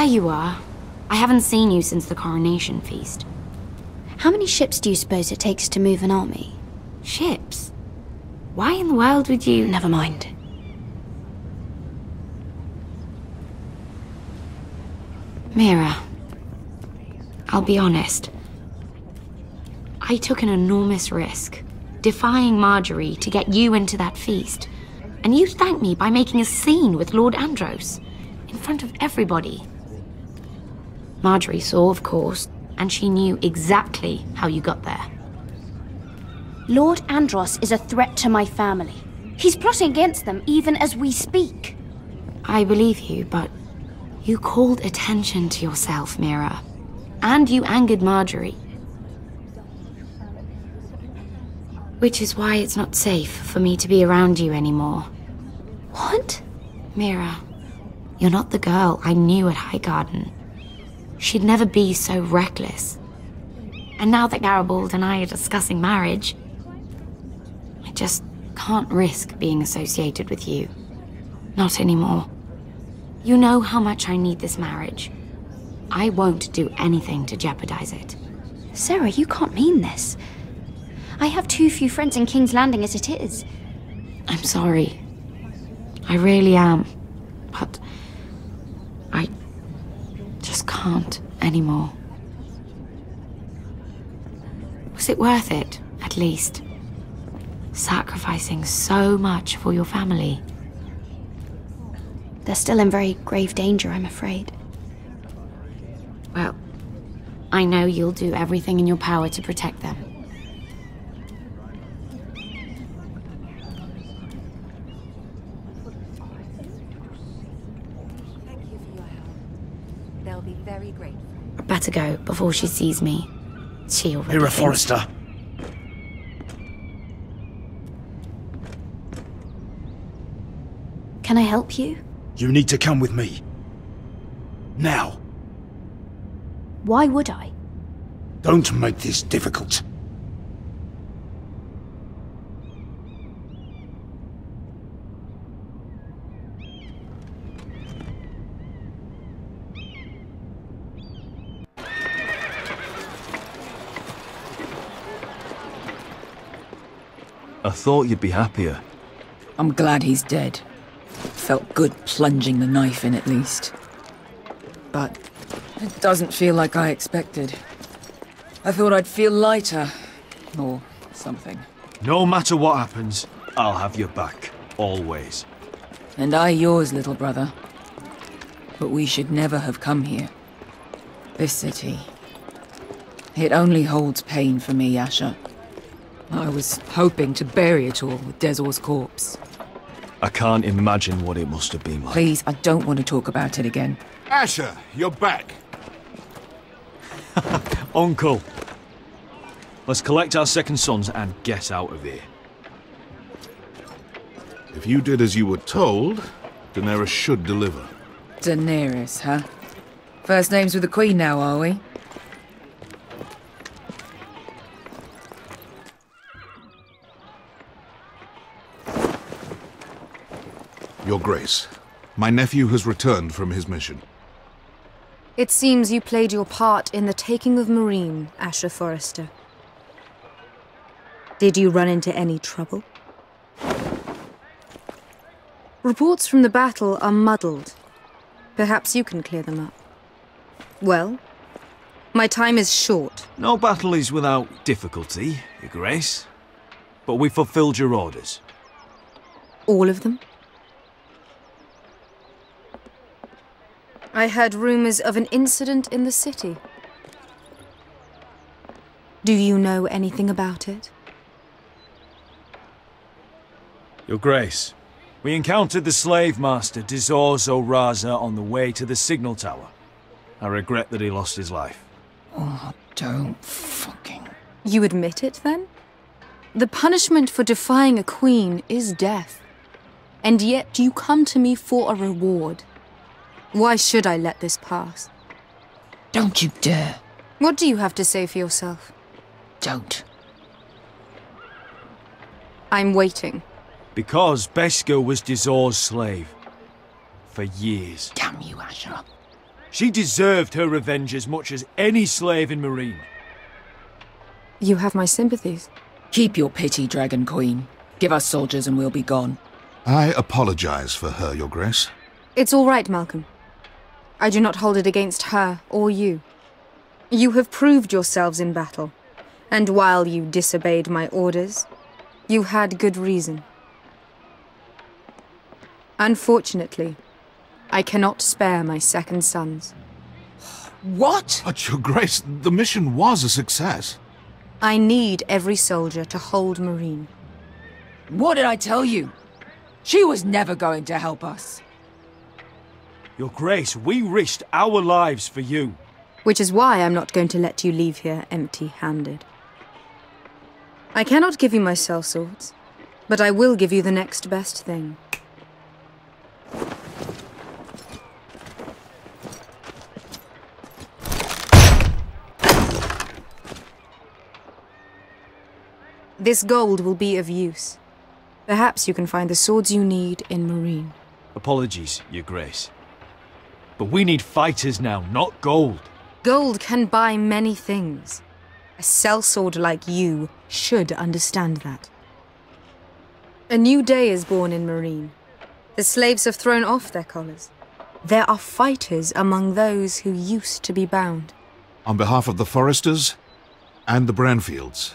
you are. I haven't seen you since the coronation feast. How many ships do you suppose it takes to move an army? Ships? Why in the world would you... Never mind. Mira, I'll be honest. I took an enormous risk, defying Marjorie to get you into that feast. And you thanked me by making a scene with Lord Andros, in front of everybody. Marjorie saw, of course, and she knew exactly how you got there. Lord Andros is a threat to my family. He's plotting against them even as we speak. I believe you, but you called attention to yourself, Mira. And you angered Marjorie. Which is why it's not safe for me to be around you anymore. What? Mira, you're not the girl I knew at Highgarden. She'd never be so reckless. And now that Garibald and I are discussing marriage, I just can't risk being associated with you. Not anymore. You know how much I need this marriage. I won't do anything to jeopardize it. Sarah, you can't mean this. I have too few friends in King's Landing as it is. I'm sorry. I really am. But I just can't anymore. Was it worth it, at least? Sacrificing so much for your family. They're still in very grave danger, I'm afraid. Well, I know you'll do everything in your power to protect them. They'll be very grateful. I'd better go before she sees me. She already Mira thinks- Forrester. Can I help you? You need to come with me. Now. Why would I? Don't make this difficult. I thought you'd be happier. I'm glad he's dead. Felt good plunging the knife in at least. But it doesn't feel like I expected. I thought I'd feel lighter. Or something. No matter what happens, I'll have your back. Always. And I yours, little brother. But we should never have come here. This city. It only holds pain for me, Asher. I was hoping to bury it all with Dezor's corpse. I can't imagine what it must have been like. Please, I don't want to talk about it again. Asher, you're back. Uncle. Let's collect our second sons and get out of here. If you did as you were told, Daenerys should deliver. Daenerys, huh? First names with the Queen now, are we? Your Grace, my nephew has returned from his mission. It seems you played your part in the taking of Marine, Asher Forrester. Did you run into any trouble? Reports from the battle are muddled. Perhaps you can clear them up. Well, my time is short. No battle is without difficulty, Your Grace. But we fulfilled your orders. All of them? I heard rumors of an incident in the city. Do you know anything about it? Your Grace, we encountered the slave master Dizor Zoraza on the way to the signal tower. I regret that he lost his life. Oh, don't fucking... You admit it, then? The punishment for defying a queen is death. And yet you come to me for a reward. Why should I let this pass? Don't you dare. What do you have to say for yourself? Don't. I'm waiting. Because Beskar was Dizor's slave. For years. Damn you, Asher. She deserved her revenge as much as any slave in Meereen. You have my sympathies. Keep your pity, Dragon Queen. Give us soldiers and we'll be gone. I apologize for her, Your Grace. It's all right, Malcolm. I do not hold it against her or you. You have proved yourselves in battle, and while you disobeyed my orders, you had good reason. Unfortunately, I cannot spare my second sons. What? But, Your Grace, the mission was a success. I need every soldier to hold Meereen. What did I tell you? She was never going to help us. Your Grace, we risked our lives for you. Which is why I'm not going to let you leave here empty-handed. I cannot give you my sellswords, but I will give you the next best thing. This gold will be of use. Perhaps you can find the swords you need in Meereen. Apologies, Your Grace. But we need fighters now, not gold. Gold can buy many things. A sellsword like you should understand that. A new day is born in Meereen. The slaves have thrown off their collars. There are fighters among those who used to be bound. On behalf of the Forresters and the Branfields,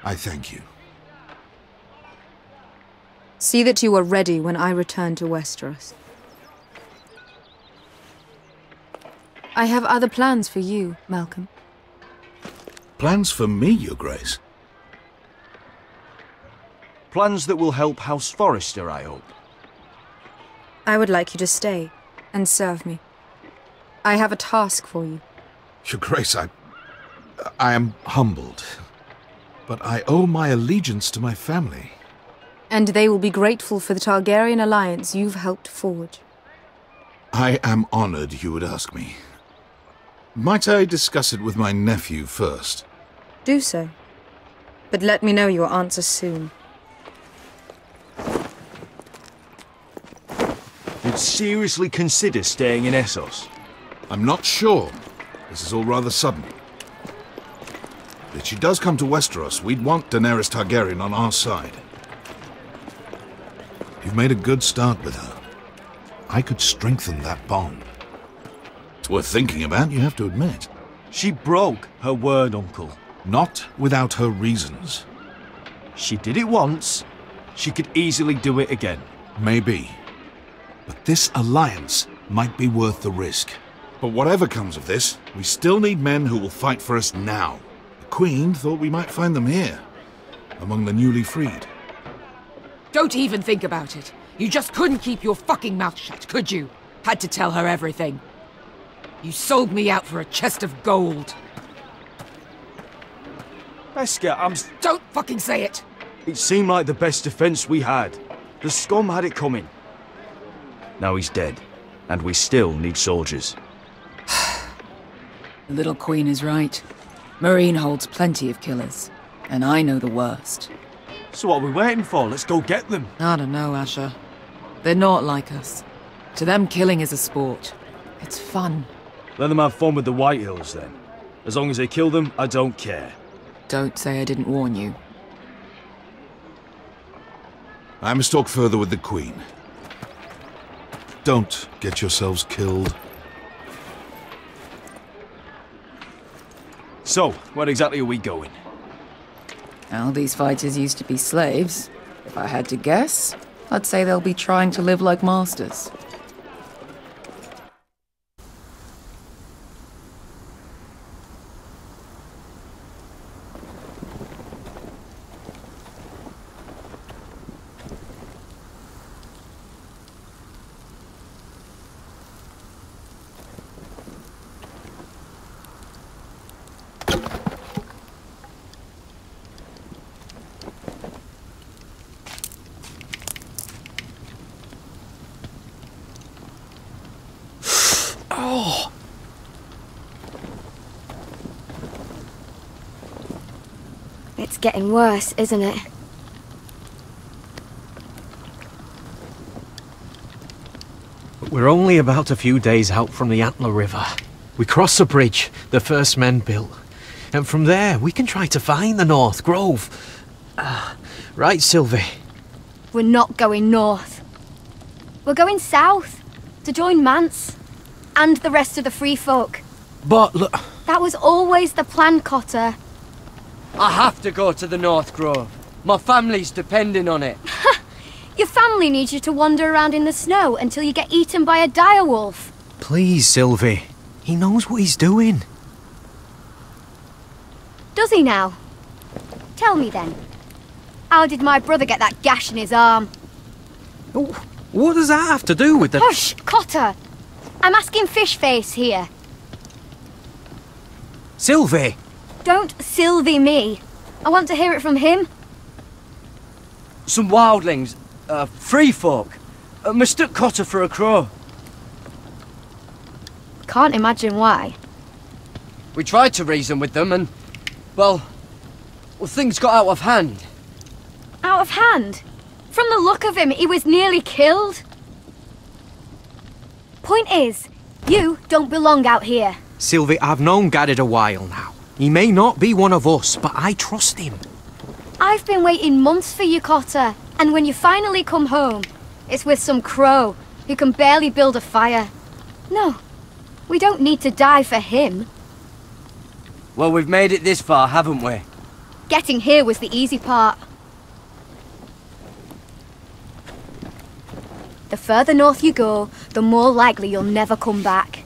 I thank you. See that you are ready when I return to Westeros. I have other plans for you, Malcolm. Plans for me, Your Grace? Plans that will help House Forrester, I hope. I would like you to stay and serve me. I have a task for you. Your Grace, I am humbled. But I owe my allegiance to my family. And they will be grateful for the Targaryen alliance you've helped forge. I am honored you would ask me. Might I discuss it with my nephew first? Do so. But let me know your answer soon. You'd seriously consider staying in Essos? I'm not sure. This is all rather sudden. If she does come to Westeros, we'd want Daenerys Targaryen on our side. You've made a good start with her. I could strengthen that bond. It's worth thinking about, you have to admit. She broke her word, Uncle. Not without her reasons. She did it once. She could easily do it again. Maybe. But this alliance might be worth the risk. But whatever comes of this, we still need men who will fight for us now. The Queen thought we might find them here, among the newly freed. Don't even think about it. You just couldn't keep your fucking mouth shut, could you? Had to tell her everything. You sold me out for a chest of gold. Beskha, Don't fucking say it! It seemed like the best defense we had. The scum had it coming. Now he's dead, and we still need soldiers. The little queen is right. Meereen holds plenty of killers, and I know the worst. So what are we waiting for? Let's go get them. I don't know, Asher. They're not like us. To them, killing is a sport. It's fun. Let them have fun with the White Hills, then. As long as they kill them, I don't care. Don't say I didn't warn you. I must talk further with the Queen. Don't get yourselves killed. So, where exactly are we going? Well, these fighters used to be slaves. If I had to guess, I'd say they'll be trying to live like masters. It's getting worse, isn't it? We're only about a few days out from the Antler River. We cross the bridge the first men built. And from there, we can try to find the North Grove. Right, Sylvie? We're not going north. We're going south to join Mance and the rest of the free folk. But look... That was always the plan, Cotter. I have to go to the North Grove. My family's depending on it. Your family needs you to wander around in the snow until you get eaten by a direwolf. Please, Sylvie. He knows what he's doing. Does he now? Tell me then. How did my brother get that gash in his arm? Oh, what does that have to do with the... Hush, Cotter! I'm asking Fishface here. Sylvie! Don't Sylvie me. I want to hear it from him. Some wildlings, free folk, mistook Cotter for a crow. Can't imagine why. We tried to reason with them and, well, things got out of hand. Out of hand? From the look of him, he was nearly killed. Point is, you don't belong out here. Sylvie, I've known Garrett a while now. He may not be one of us, but I trust him. I've been waiting months for you, Cotter. And when you finally come home, it's with some crow who can barely build a fire. No, we don't need to die for him. Well, we've made it this far, haven't we? Getting here was the easy part. The further north you go, the more likely you'll never come back.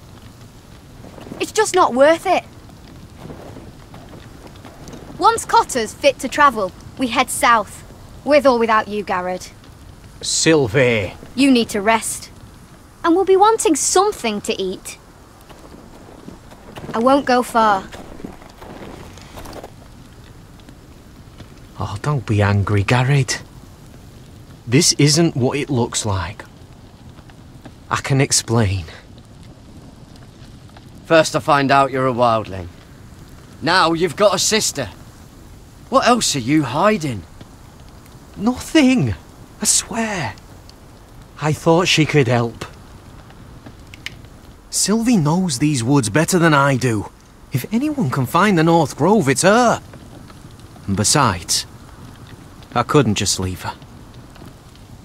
It's just not worth it. Once Cotter's fit to travel, we head south. With or without you, Garrett. Sylvie. You need to rest. And we'll be wanting something to eat. I won't go far. Oh, don't be angry, Garrett. This isn't what it looks like. I can explain. First I find out you're a wildling. Now you've got a sister. What else are you hiding? Nothing. I swear. I thought she could help. Sylvie knows these woods better than I do. If anyone can find the North Grove, it's her. And besides, I couldn't just leave her.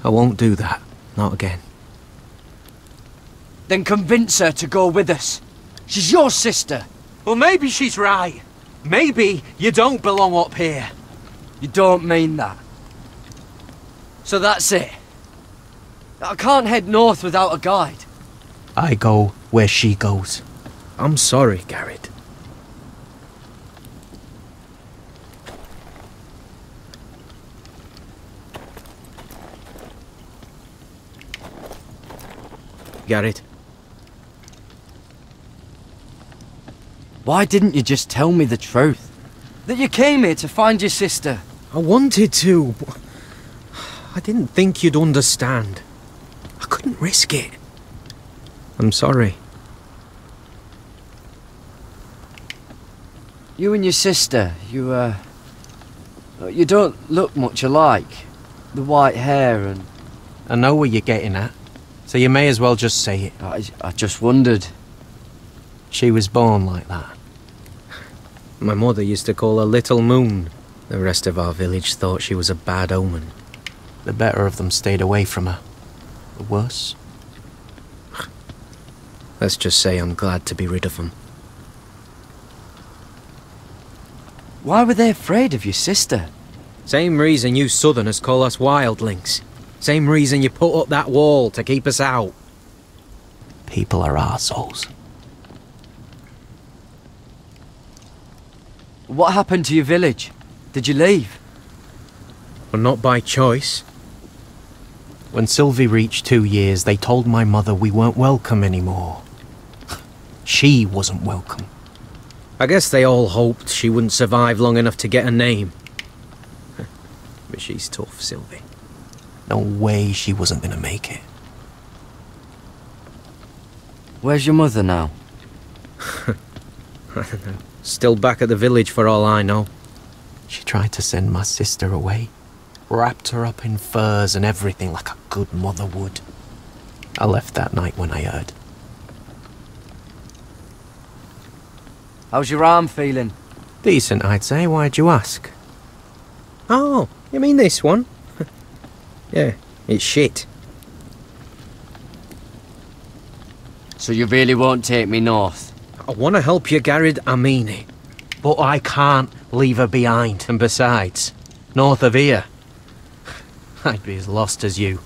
I won't do that. Not again. Then convince her to go with us. She's your sister. Well, maybe she's right. Maybe you don't belong up here. You don't mean that. So that's it. I can't head north without a guide. I go where she goes. I'm sorry, Garrett. Garrett. Why didn't you just tell me the truth? That you came here to find your sister? I wanted to. I didn't think you'd understand. I couldn't risk it. I'm sorry. You and your sister, you don't look much alike. The white hair and... I know where you're getting at, so you may as well just say it. I just wondered. She was born like that. My mother used to call her Little Moon. The rest of our village thought she was a bad omen. The better of them stayed away from her. The worse? Let's just say I'm glad to be rid of them. Why were they afraid of your sister? Same reason you Southerners call us wildlings. Same reason you put up that wall to keep us out. People are arseholes. What happened to your village? Did you leave? Well, not by choice. When Sylvie reached 2 years, they told my mother we weren't welcome anymore. She wasn't welcome. I guess they all hoped she wouldn't survive long enough to get a name. But she's tough, Sylvie. No way she wasn't gonna make it. Where's your mother now? I don't know. Still back at the village for all I know. She tried to send my sister away. Wrapped her up in furs and everything like a good mother would. I left that night when I heard. How's your arm feeling? Decent, I'd say. Why'd you ask? Oh, you mean this one? Yeah, it's shit. So you really won't take me north? I want to help you, Garrett, I mean it. But I can't leave her behind. And besides, north of here, I'd be as lost as you.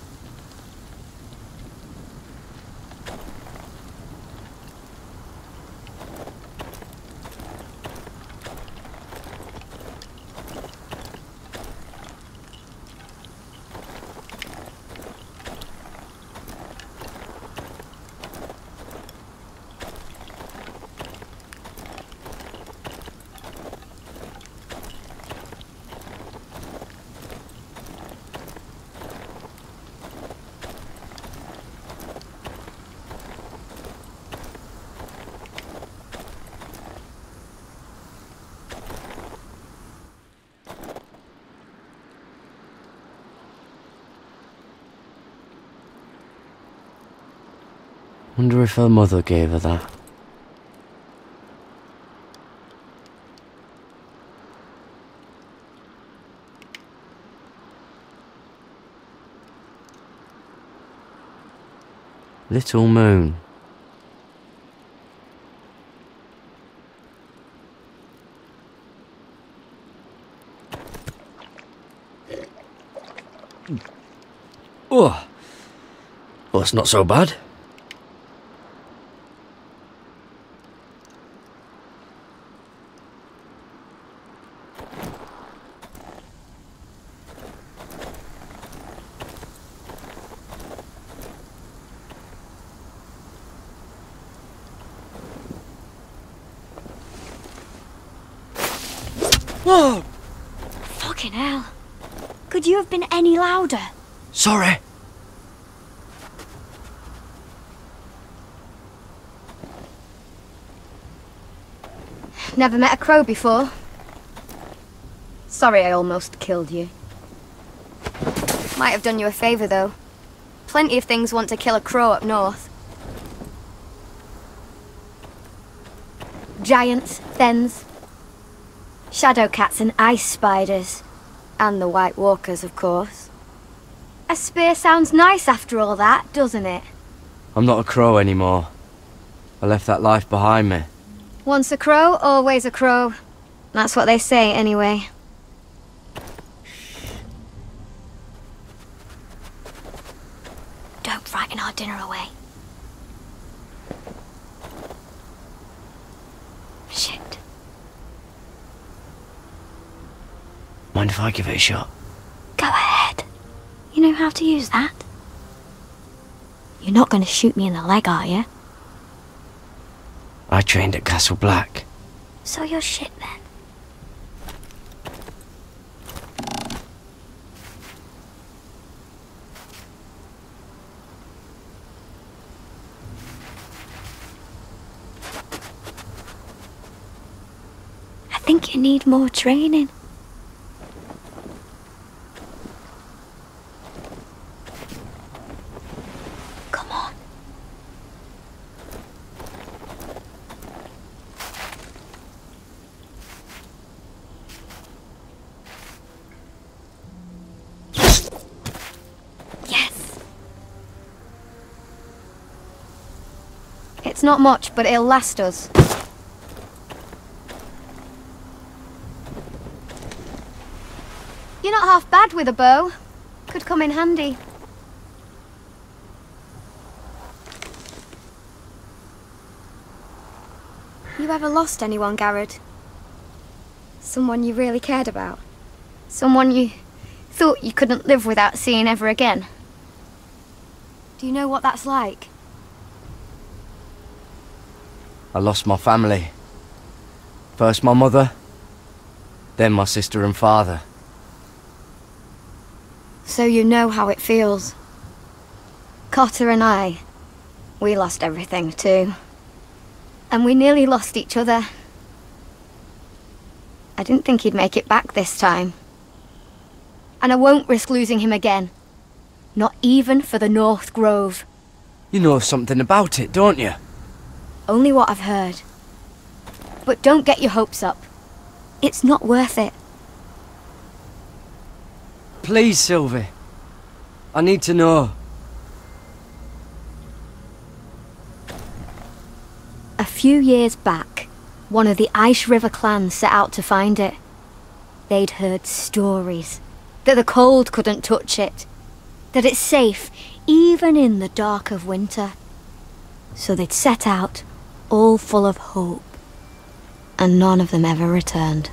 Wonder if her mother gave her that. Little moon. Oh, well, it's not so bad. Whoa! Fucking hell. Could you have been any louder? Sorry. Never met a crow before. Sorry I almost killed you. Might have done you a favour though. Plenty of things want to kill a crow up north. Giants, thens, shadow cats and ice spiders. And the White Walkers, of course. A spear sounds nice after all that, doesn't it? I'm not a crow anymore. I left that life behind me. Once a crow, always a crow. That's what they say, anyway. Don't frighten our dinner away. Shit. Mind if I give it a shot? Go ahead. You know how to use that? You're not going to shoot me in the leg, are you? I trained at Castle Black. So you're shit then. I think you need more training. Come on. Yes. It's not much, but it'll last us. You're not half bad with a bow. Could come in handy. You ever lost anyone, Garrett? Someone you really cared about? Someone you thought you couldn't live without seeing ever again? Do you know what that's like? I lost my family. First my mother, then my sister and father. So you know how it feels. Cotter and I, we lost everything too. And we nearly lost each other. I didn't think he'd make it back this time. And I won't risk losing him again. Not even for the North Grove. You know something about it, don't you? Only what I've heard. But don't get your hopes up. It's not worth it. Please, Sylvie. I need to know. A few years back, one of the Ice River clans set out to find it. They'd heard stories that the cold couldn't touch it, that it's safe even in the dark of winter. So they'd set out, all full of hope, and none of them ever returned.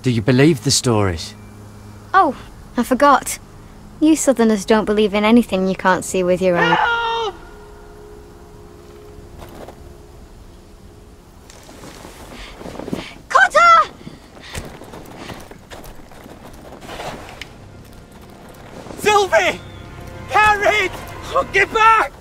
Do you believe the stories? Oh, I forgot. You Southerners don't believe in anything you can't see with your own. Help! Cotter! Sylvie! Carried! Oh, get back!